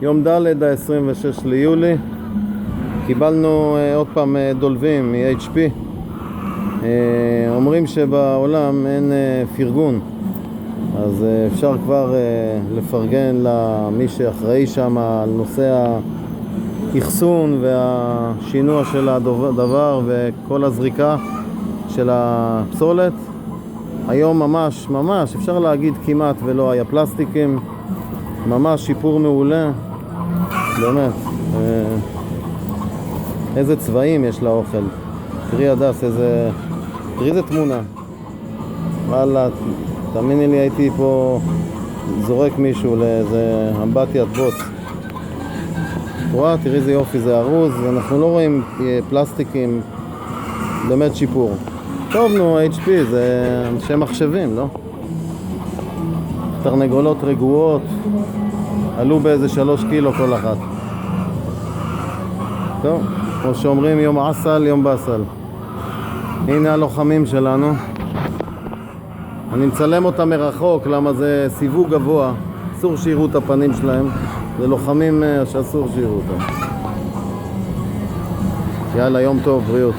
יום ד' ה-26 ליולי. קיבלנו עוד פעם דולבים מ-HP. אומרים שבעולם אין פרגון, אז אפשר כבר לפרגן למי שאחראי שם על נושא האחסון והשינוע של הדבר וכל הזריקה של הפסולת. היום ממש אפשר להגיד כמעט ולא היה פלסטיקים, ממש שיפור מעולה, באמת. איזה צבעים יש לאוכל, תראי הדס, תראי איזה תמונה, וואלה, תאמיני לי, הייתי פה זורק מישהו לאיזה אמבטיית בוץ. תראי איזה יופי, זה ארוז, אנחנו לא רואים פלסטיקים, באמת שיפור. טוב, נו, HP זה אנשי מחשבים, לא? תרנגולות רגועות עלו באיזה 3 קילו כל אחת. טוב, כמו שאומרים, יום עסל יום בסל. הנה הלוחמים שלנו, אני מצלם אותם מרחוק, למה זה סיווג גבוה, אסור שיראו את הפנים שלהם, זה לוחמים שאסור שיראו אותם. יאללה, יום טוב, בריאות.